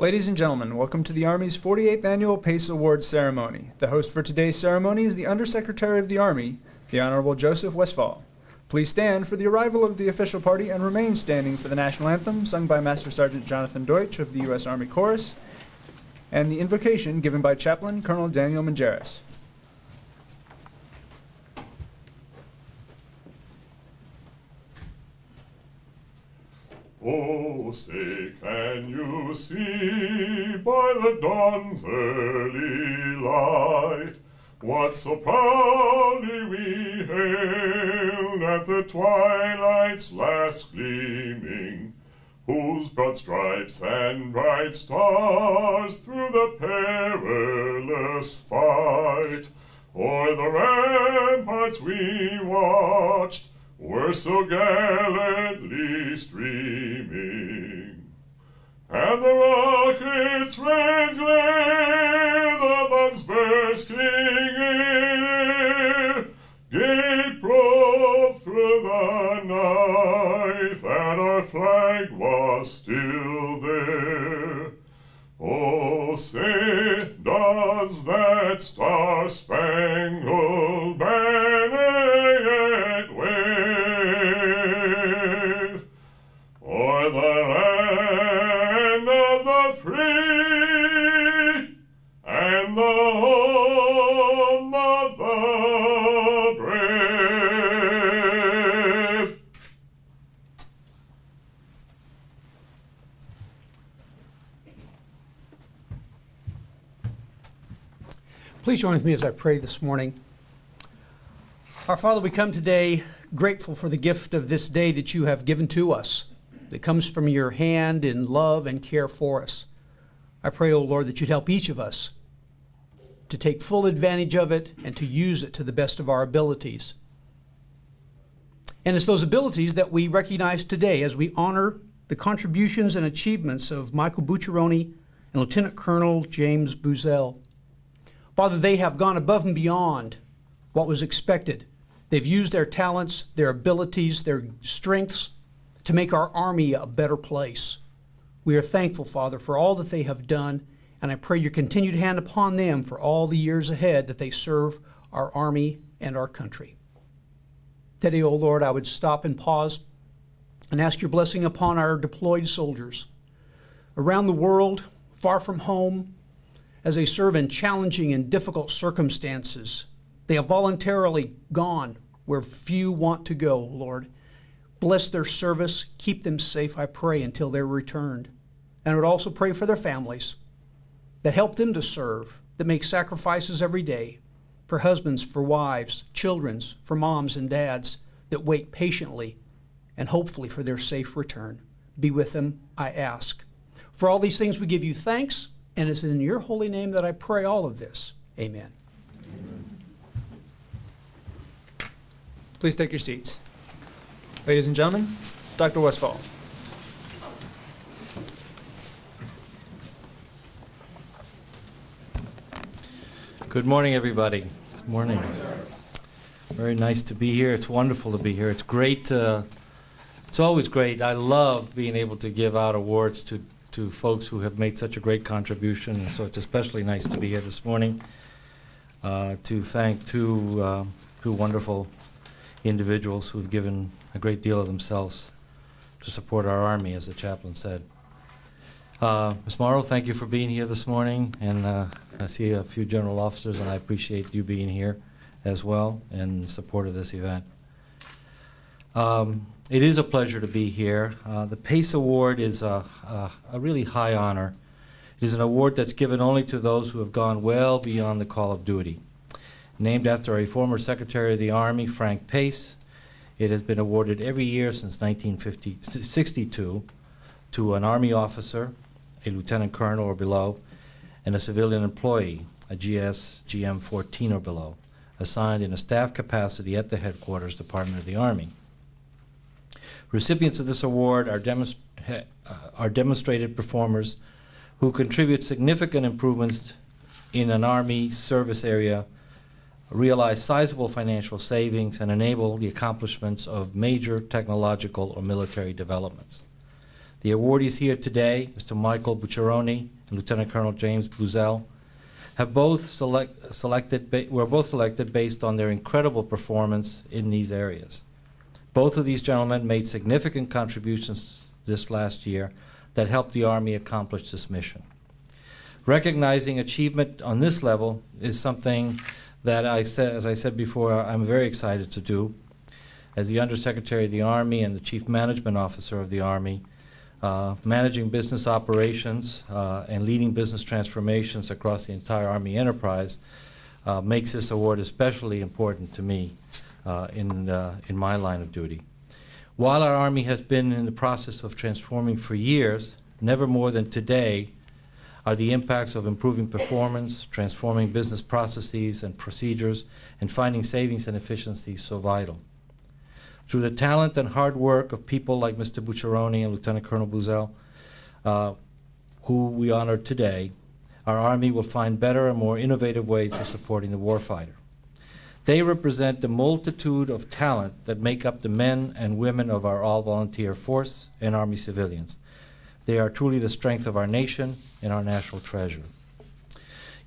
Ladies and gentlemen, welcome to the Army's 48th Annual PACE Awards Ceremony. The host for today's ceremony is the Undersecretary of the Army, the Honorable Joseph Westfall. Please stand for the arrival of the official party and remain standing for the national anthem sung by Master Sergeant Jonathan Deutsch of the U.S. Army Chorus and the invocation given by Chaplain Colonel Daniel Mangeras. Oh, say, can you see by the dawn's early light what so proudly we hailed at the twilight's last gleaming, whose broad stripes and bright stars through the perilous fight o'er the ramparts we watched were so gallantly streaming, and the rocket's red glare, the bombs bursting in air, gave proof through the night that our flag was still there. Oh, say, does that star-spangled banner yet wave o'er the land of the free and the home of the brave? Please join with me as I pray this morning. Our Father, we come today grateful for the gift of this day that you have given to us, that comes from your hand in love and care for us. I pray, O Lord, that you'd help each of us to take full advantage of it and to use it to the best of our abilities. And it's those abilities that we recognize today as we honor the contributions and achievements of Michael Bucciaroni and Lieutenant Colonel James Buzzell. Father, they have gone above and beyond what was expected. They've used their talents, their abilities, their strengths to make our Army a better place. We are thankful, Father, for all that they have done, and I pray your continued hand upon them for all the years ahead that they serve our Army and our country. Today, O Lord, I would stop and pause and ask your blessing upon our deployed soldiers around the world, far from home, as they serve in challenging and difficult circumstances. They have voluntarily gone where few want to go, Lord. Bless their service, keep them safe, I pray, until they're returned. And I would also pray for their families, that help them to serve, that make sacrifices every day, for husbands, for wives, children, for moms and dads, that wait patiently and hopefully for their safe return. Be with them, I ask. For all these things we give you thanks, and it's in your holy name that I pray all of this. Amen. Please take your seats. Ladies and gentlemen, Dr. Westfall. Good morning, everybody. Good morning. Very nice to be here. It's wonderful to be here. It's great. It's always great. I love being able to give out awards to folks who have made such a great contribution, and so it's especially nice to be here this morning to thank two wonderful individuals who've given a great deal of themselves to support our Army, as the chaplain said. Ms. Morrow, thank you for being here this morning, and I see a few general officers, and I appreciate you being here as well in support of this event. It is a pleasure to be here. The PACE Award is a really high honor. It is an award that's given only to those who have gone well beyond the call of duty. Named after a former Secretary of the Army, Frank Pace, it has been awarded every year since 1962 to an Army officer, a lieutenant colonel or below, and a civilian employee, a GS, GM 14 or below, assigned in a staff capacity at the Headquarters Department of the Army. Recipients of this award are demonstrated performers who contribute significant improvements in an Army service area, realize sizable financial savings, and enable the accomplishments of major technological or military developments. The awardees here today, Mr. Michael Bucciaroni and Lieutenant Colonel James Buzzell, have both were both selected based on their incredible performance in these areas. Both of these gentlemen made significant contributions this last year that helped the Army accomplish this mission. Recognizing achievement on this level is something that as I said before, I'm very excited to do. As the Undersecretary of the Army and the Chief Management Officer of the Army, managing business operations and leading business transformations across the entire Army enterprise makes this award especially important to me in my line of duty. While our Army has been in the process of transforming for years, never more than today are the impacts of improving performance, transforming business processes and procedures, and finding savings and efficiencies so vital. Through the talent and hard work of people like Mr. Bucciaroni and Lieutenant Colonel Buzzell, who we honor today, our Army will find better and more innovative ways of supporting the warfighter. They represent the multitude of talent that make up the men and women of our all-volunteer force and Army civilians. They are truly the strength of our nation and our national treasure.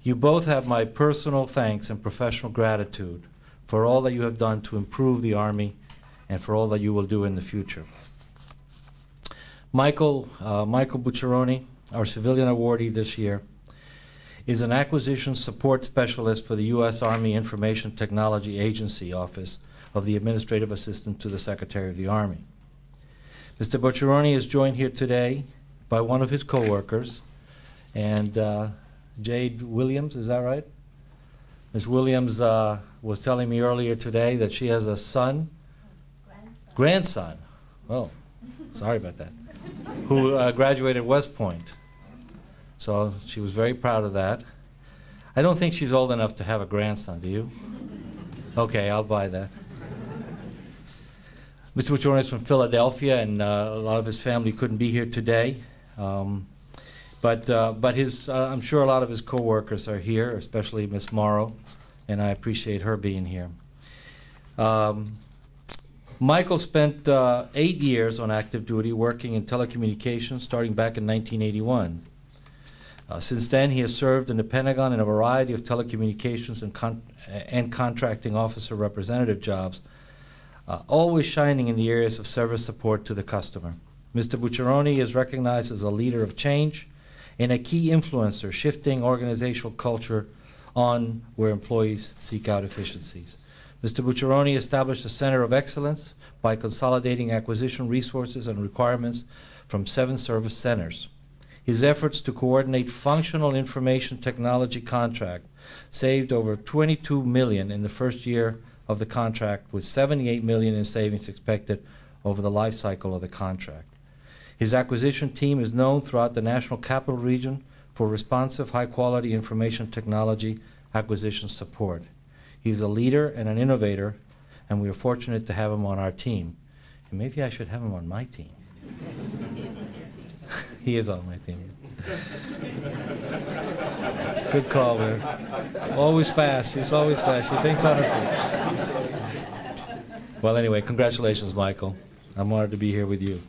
You both have my personal thanks and professional gratitude for all that you have done to improve the Army and for all that you will do in the future. Michael Bucciaroni, our civilian awardee this year, is an acquisition support specialist for the U.S. Army Information Technology Agency Office of the Administrative Assistant to the Secretary of the Army. Mr. Bucciaroni is joined here today by one of his co-workers, and Jade Williams, is that right? Ms. Williams was telling me earlier today that she has a son, grandson, oh, sorry about that, who graduated West Point. So she was very proud of that. I don't think she's old enough to have a grandson, do you? Okay, I'll buy that. Mr. Bucciaroni is from Philadelphia, and a lot of his family couldn't be here today. But I'm sure a lot of his co-workers are here, especially Miss Morrow, and I appreciate her being here. Michael spent 8 years on active duty working in telecommunications, starting back in 1981. Since then, he has served in the Pentagon in a variety of telecommunications and contracting officer representative jobs, always shining in the areas of service support to the customer. Mr. Bucciaroni is recognized as a leader of change and a key influencer, shifting organizational culture on where employees seek out efficiencies. Mr. Bucciaroni established a center of excellence by consolidating acquisition resources and requirements from 7 service centers. His efforts to coordinate functional information technology contract saved over $22 million in the first year of the contract, with $78 million in savings expected over the life cycle of the contract. His acquisition team is known throughout the National Capital Region for responsive, high-quality information technology acquisition support. He's a leader and an innovator, and we are fortunate to have him on our team. And maybe I should have him on my team. He is on my team. Good call, man. Always fast. She's always fast. She thinks on her feet. Well, anyway, congratulations, Michael. I'm honored to be here with you.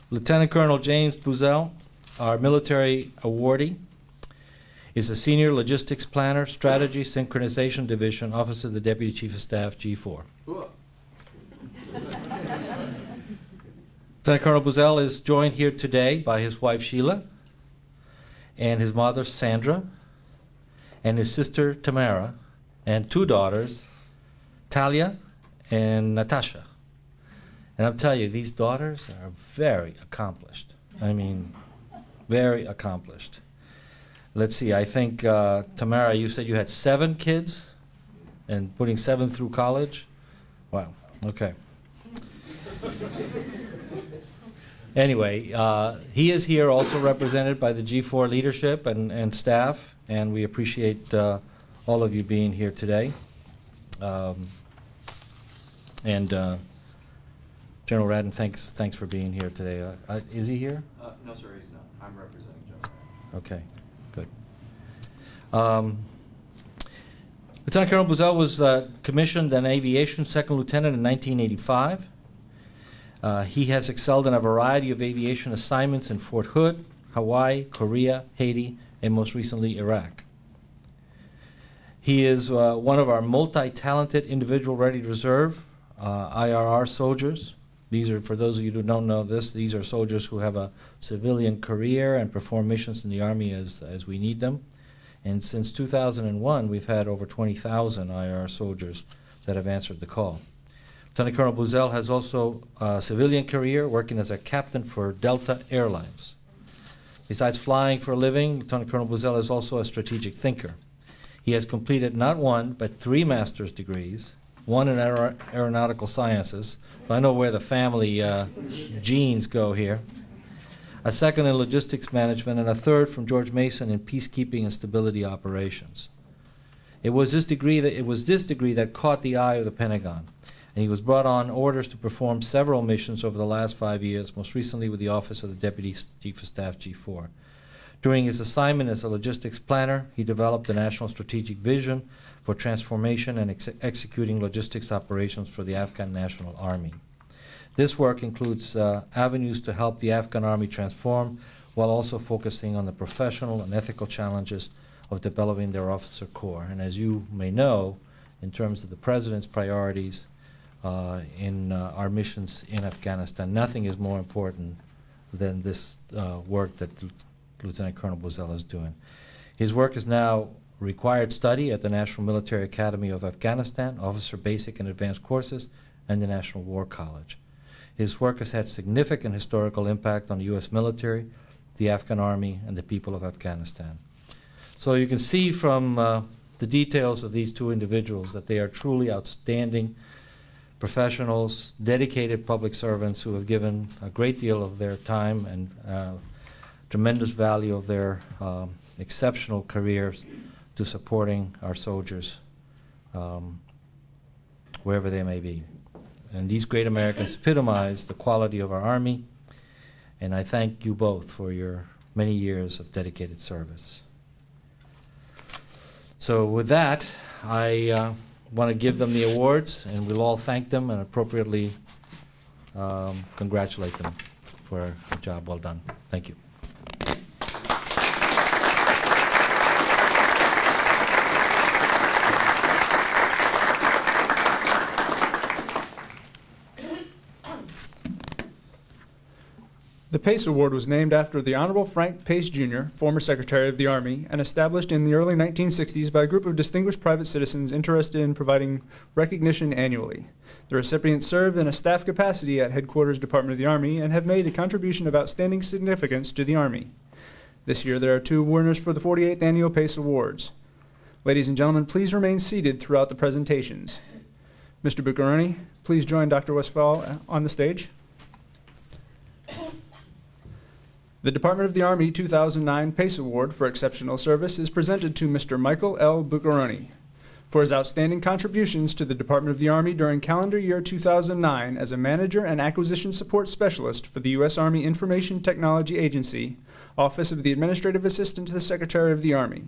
Lieutenant Colonel James Buzzell, our military awardee, is a senior logistics planner, strategy, synchronization division, officer of the Deputy Chief of Staff, G4. Lieutenant Colonel Buzzell is joined here today by his wife Sheila, and his mother Sandra, and his sister Tamara, and 2 daughters, Talia and Natasha. And I'll tell you, these daughters are very accomplished. I mean, very accomplished. Let's see, I think, Tamara, you said you had 7 kids and putting 7 through college? Wow, okay. Anyway, he is here also represented by the G4 leadership and staff, and we appreciate all of you being here today. General Radin, thanks for being here today. Is he here? No, sir, he's not. I'm representing General Radin. Okay, good. Lieutenant Colonel Buzzell was commissioned an aviation second lieutenant in 1985. He has excelled in a variety of aviation assignments in Fort Hood, Hawaii, Korea, Haiti, and most recently Iraq. He is one of our multi-talented individual ready reserve IRR soldiers. These are, for those of you who don't know this, these are soldiers who have a civilian career and perform missions in the Army as we need them. And since 2001, we've had over 20,000 IRR soldiers that have answered the call. Lieutenant Colonel Buzzell has also a civilian career working as a captain for Delta Airlines. Besides flying for a living, Lieutenant Colonel Buzzell is also a strategic thinker. He has completed not one, but 3 master's degrees, one in aeronautical sciences. So I know where the family genes go here. A second in logistics management, and a third from George Mason in peacekeeping and stability operations. It was this degree that caught the eye of the Pentagon, and he was brought on orders to perform several missions over the last 5 years, most recently with the Office of the Deputy Chief of Staff, G4. During his assignment as a logistics planner, he developed the National Strategic Vision for transformation and executing logistics operations for the Afghan National Army. This work includes avenues to help the Afghan Army transform, while also focusing on the professional and ethical challenges of developing their officer corps. And as you may know, in terms of the President's priorities in our missions in Afghanistan, nothing is more important than this work that Lieutenant Colonel Buzzell is doing. His work is now required study at the National Military Academy of Afghanistan, Officer Basic and Advanced Courses, and the National War College. His work has had significant historical impact on the U.S. military, the Afghan Army, and the people of Afghanistan. So you can see from the details of these 2 individuals that they are truly outstanding professionals, dedicated public servants who have given a great deal of their time and tremendous value of their exceptional careers to supporting our soldiers wherever they may be. And these great Americans epitomize the quality of our Army, and I thank you both for your many years of dedicated service. So with that, I want to give them the awards, and we'll all thank them and appropriately congratulate them for a job well done. Thank you. The Pace Award was named after the Honorable Frank Pace, Jr., former Secretary of the Army, and established in the early 1960s by a group of distinguished private citizens interested in providing recognition annually. The recipients served in a staff capacity at Headquarters Department of the Army and have made a contribution of outstanding significance to the Army. This year there are 2 winners for the 48th Annual Pace Awards. Ladies and gentlemen, please remain seated throughout the presentations. Mr. Buccaroni, please join Dr. Westfall on the stage. The Department of the Army 2009 Pace Award for Exceptional Service is presented to Mr. Michael L. Buccaroni for his outstanding contributions to the Department of the Army during calendar year 2009 as a Manager and Acquisition Support Specialist for the U.S. Army Information Technology Agency, Office of the Administrative Assistant to the Secretary of the Army.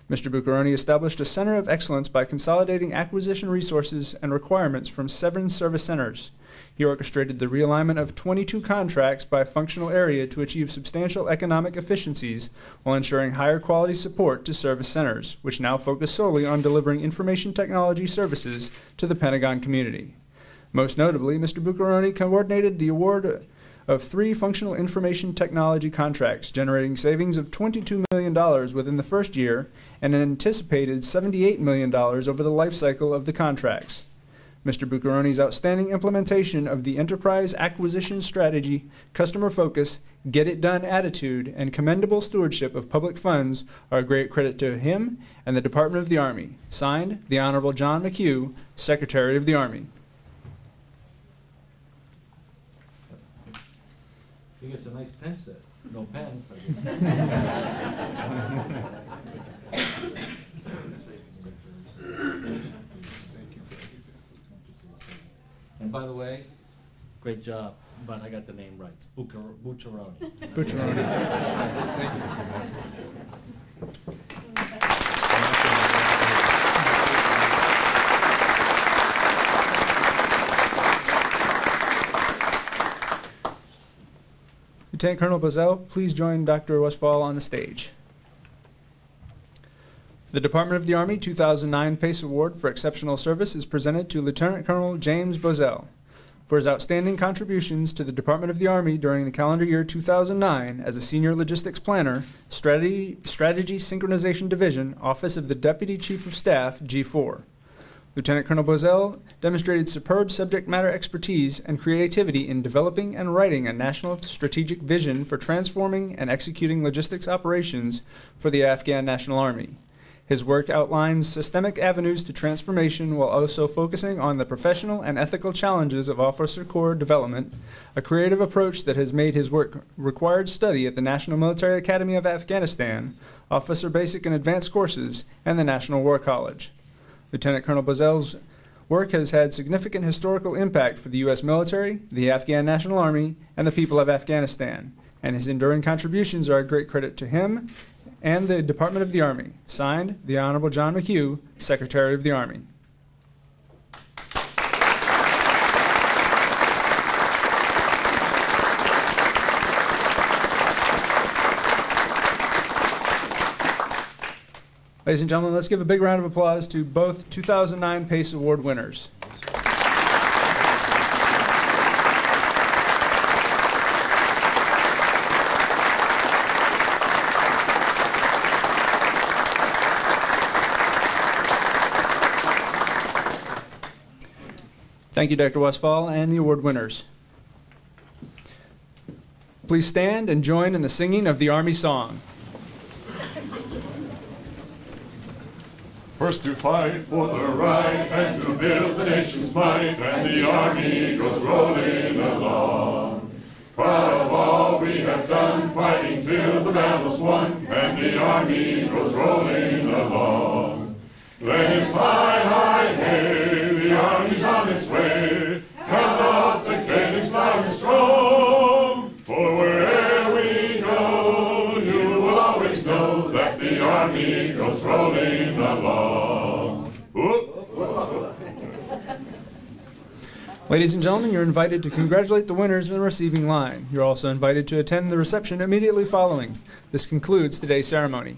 Mr. Buccaroni established a Center of Excellence by consolidating acquisition resources and requirements from 7 service centers. He orchestrated the realignment of 22 contracts by functional area to achieve substantial economic efficiencies while ensuring higher quality support to service centers, which now focus solely on delivering information technology services to the Pentagon community. Most notably, Mr. Buccaroni coordinated the award of 3 functional information technology contracts, generating savings of $22 million within the first year and an anticipated $78 million over the life cycle of the contracts. Mr. Buccaroni's outstanding implementation of the enterprise acquisition strategy, customer focus, get-it-done attitude, and commendable stewardship of public funds are a great credit to him and the Department of the Army. Signed, the Honorable John McHugh, Secretary of the Army. He gets a nice pen set. No pens. And by the way, great job, but I got the name right. It's Buccaroni. Buccaroni. Lieutenant Colonel Bozell, please join Dr. Westfall on the stage. The Department of the Army 2009 PACE Award for Exceptional Service is presented to Lieutenant Colonel James Bozell for his outstanding contributions to the Department of the Army during the calendar year 2009 as a Senior Logistics Planner, Strategy Synchronization Division, Office of the Deputy Chief of Staff, G4. Lieutenant Colonel Bozell demonstrated superb subject matter expertise and creativity in developing and writing a national strategic vision for transforming and executing logistics operations for the Afghan National Army. His work outlines systemic avenues to transformation while also focusing on the professional and ethical challenges of officer corps development, a creative approach that has made his work required study at the National Military Academy of Afghanistan, Officer Basic and Advanced Courses, and the National War College. Lieutenant Colonel Bozell's work has had significant historical impact for the U.S. military, the Afghan National Army, and the people of Afghanistan, and his enduring contributions are a great credit to him and the Department of the Army. Signed, the Honorable John McHugh, Secretary of the Army. Ladies and gentlemen, let's give a big round of applause to both 2009 PACE Award winners. Thank you, Dr. Westfall, and the award winners. Please stand and join in the singing of the Army song. First to fight for the right and to build the nation's might, and the Army goes rolling along. Proud of all we have done, fighting till the battle's won, and the Army goes rolling along. Then it's fight, hi, hey, the Army's on its way. Count off the cannons loud and strong. For wherever we go, you will always know that the Army goes rolling along. Whoop. Ladies and gentlemen, you're invited to congratulate the winners in the receiving line. You're also invited to attend the reception immediately following. This concludes today's ceremony.